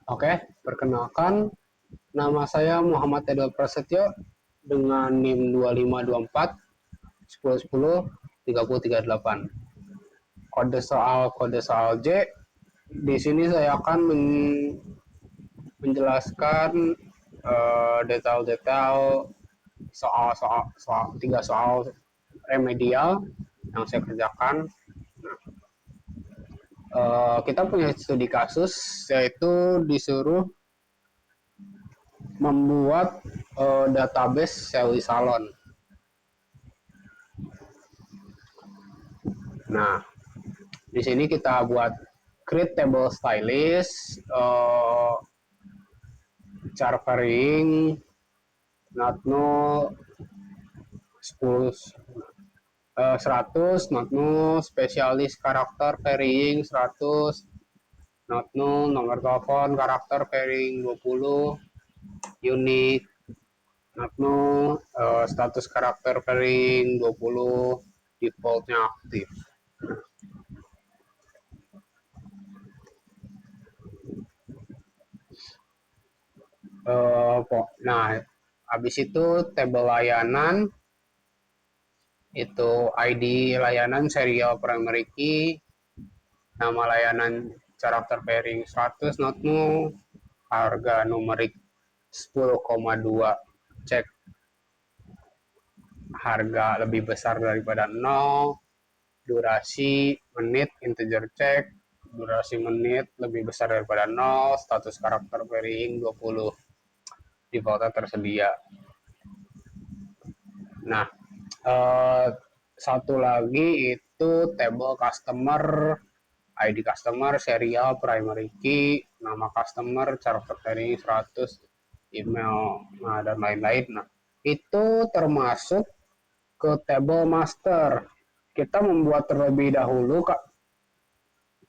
Oke, perkenalkan, nama saya Muhammad Edward Prasetyo dengan NIM 2524 10 10 3038. Kode soal J. Di sini saya akan menjelaskan detail-detail tiga soal remedial yang saya kerjakan. Kita punya studi kasus, yaitu disuruh membuat database Sally Salon. Nah, di sini kita buat create table stylist, char varying, not null, 10, 100, not null, specialist karakter varying 100, not null, nomor telepon karakter varying 20, unique, not null, status karakter varying 20, defaultnya aktif. Nah, habis itu tabel layanan itu ID layanan serial primary key, nama layanan karakter pairing 100 not null, harga numerik 10,2, cek harga lebih besar daripada 0, durasi menit integer cek, durasi menit lebih besar daripada 0, status karakter pairing 20, defaultnya tersedia. Nah, satu lagi itu table customer, ID customer, serial, primary key, nama customer, character varying 100, email, nah, dan lain-lain. Nah, itu termasuk ke table master. Kita membuat terlebih dahulu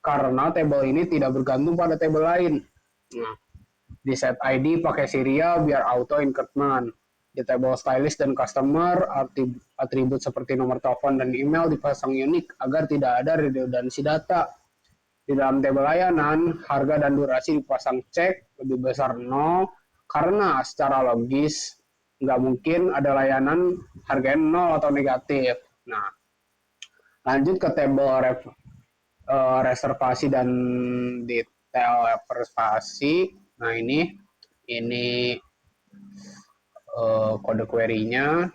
karena table ini tidak bergantung pada table lain. Nah, di set ID pakai serial biar auto increment. Di table stylist dan customer, atribut seperti nomor telepon dan email dipasang unik agar tidak ada redundansi data. Di dalam table layanan, harga dan durasi dipasang cek lebih besar 0 karena secara logis nggak mungkin ada layanan harganya 0 atau negatif. Nah, lanjut ke table reservasi dan detail reservasi. Nah, ini kode query-nya.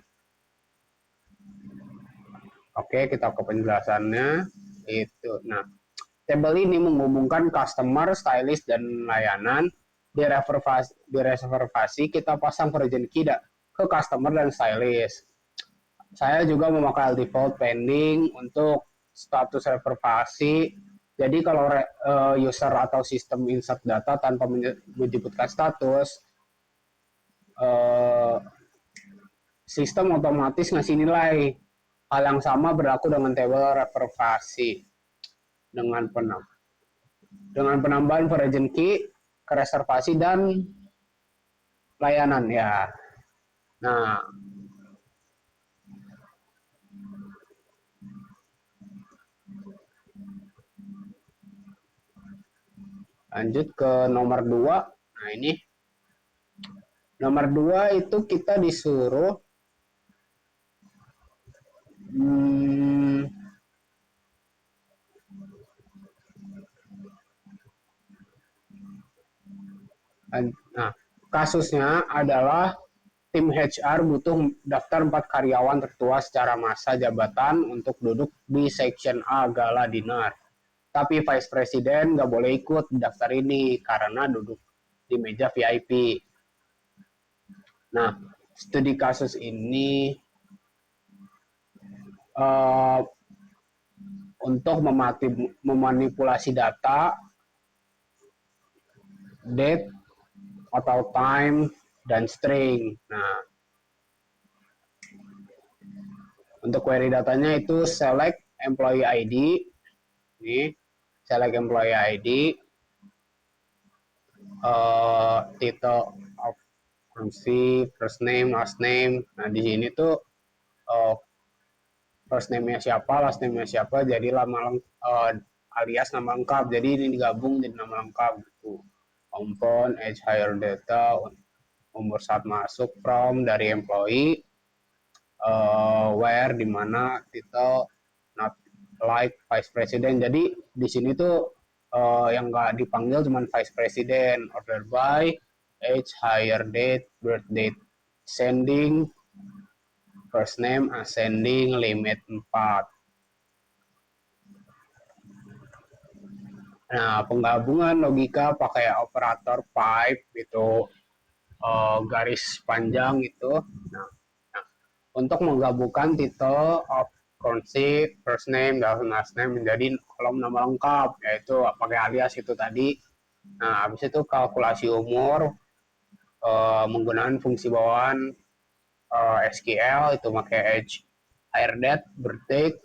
Oke, kita ke penjelasannya. Itu. Nah, tabel ini menghubungkan customer, stylist, dan layanan. Di reservasi kita pasang version key ke customer dan stylist. Saya juga memakai default pending untuk status reservasi. Jadi kalau user atau sistem insert data tanpa menyebutkan status, sistem otomatis ngasih nilai. Hal yang sama berlaku dengan table reservasi. Dengan penambahan version key ke reservasi dan layanan ya. Nah, lanjut ke nomor 2. Nah, ini nomor 2 itu kita disuruh nah, kasusnya adalah tim HR butuh daftar 4 karyawan tertua secara masa jabatan untuk duduk di section A gala dinner. Tapi Vice President nggak boleh ikut daftar ini karena duduk di meja VIP. Nah, studi kasus ini untuk memanipulasi data, date atau time, dan string. Nah, untuk query datanya itu select employee ID. Ini select employee ID, title of MC, first name, last name. Nah, di sini tuh first name-nya siapa, last name-nya siapa, jadi alias nama lengkap. Jadi ini digabung jadi nama lengkap gitu. on age hire data, umur saat masuk, from dari employee, where di mana title not like vice president. Jadi di sini tuh yang nggak dipanggil cuma vice president, order by, age, hire date, birth date, sending, first name, ascending, limit 4. Nah, penggabungan logika pakai operator pipe itu garis panjang itu. Nah, nah, untuk menggabungkan title of currency, first name, dan last name menjadi kolom nama lengkap, yaitu pakai alias itu tadi. Nah, habis itu kalkulasi umur menggunakan fungsi bawaan SQL itu pakai age, hire date, birth date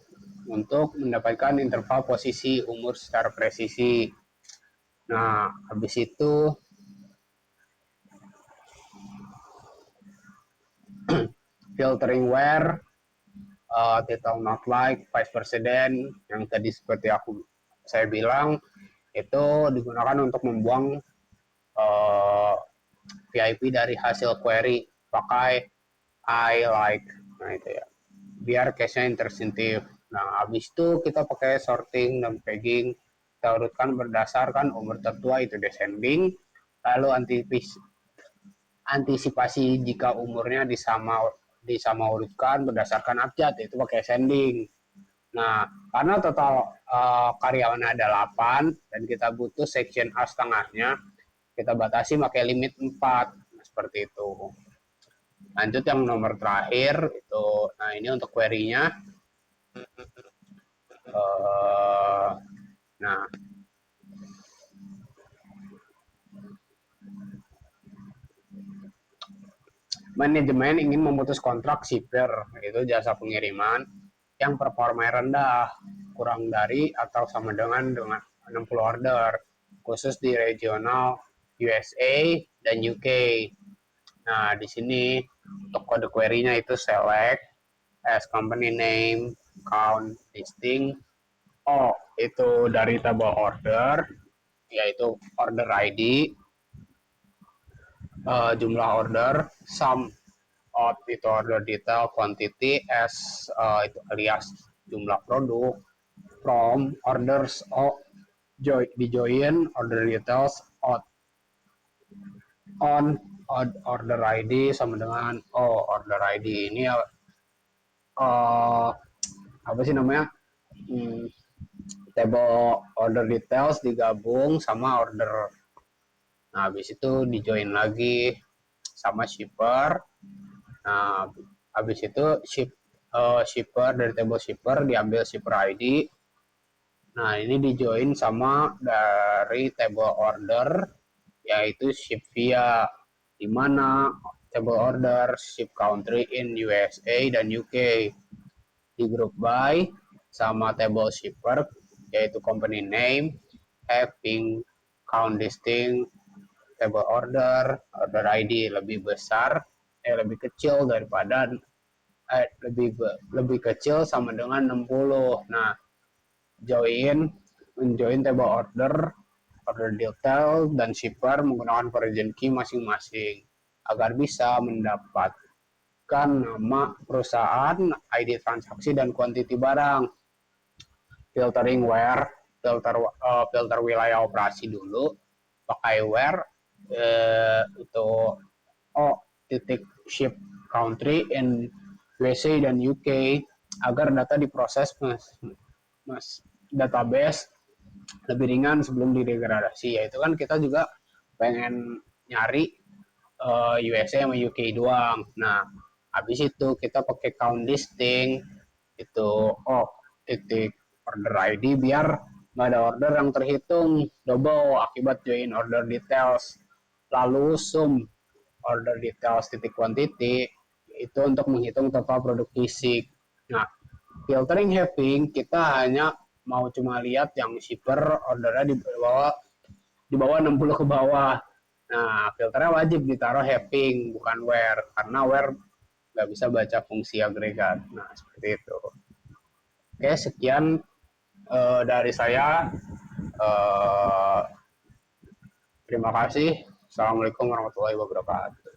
untuk mendapatkan interval posisi umur secara presisi. Nah, habis itu filtering where, title not like, vice president yang tadi seperti saya bilang itu digunakan untuk membuang VIP dari hasil query pakai I like. Nah itu ya, biar case-nya intersensitif. Nah habis itu kita pakai sorting dan pegging, kita urutkan berdasarkan umur tertua itu descending, lalu antisipasi jika umurnya disama urutkan berdasarkan abjad itu pakai ascending. Nah, karena total karyawannya ada 8 dan kita butuh section A setengahnya, kita batasi pakai limit 4. Nah, seperti itu. Lanjut yang nomor terakhir itu, nah ini untuk query-nya. Nah, manajemen ingin memutus kontrak shipper, itu jasa pengiriman yang performa rendah, kurang dari atau sama dengan 60 order, khusus di regional USA dan UK. Nah, di sini untuk kode query-nya itu select as company name, count, listing. Oh, itu dari table order, yaitu order ID, jumlah order, sum out itu order detail, quantity, as itu alias jumlah produk, from orders di join order details, out on order ID sama dengan order ID ini apa sih namanya, table order details digabung sama order. Nah habis itu di join lagi sama shipper. Nah habis itu shipper dari table shipper diambil shipper ID. Nah ini di join sama dari table order yaitu ship via, di mana table order ship country in USA dan UK di group by sama table shipper yaitu company name, having, count, listing, table order, order ID lebih besar, lebih kecil daripada lebih kecil sama dengan 60. Nah, menjoin table order, order detail, dan shipper menggunakan origin key masing-masing agar bisa mendapatkan nama perusahaan, ID transaksi, dan quantity barang. Filtering where, filter wilayah operasi dulu, pakai where itu titik ship country in USA dan UK agar data diproses database lebih ringan sebelum didegradasi. Yaitu kan kita juga pengen nyari USA sama UK doang. Nah, habis itu kita pakai count listing itu titik order ID biar nggak ada order yang terhitung double akibat join order details. Lalu sum order details titik quantity itu untuk menghitung total produk fisik. Nah, filtering having kita hanya mau cuma lihat yang shipper ordernya di bawah 60 ke bawah. Nah, filternya wajib ditaruh having bukan where, karena where nggak bisa baca fungsi agregat. Nah, seperti itu. Oke, sekian dari saya. Uh, Terima kasih. Assalamualaikum warahmatullahi wabarakatuh.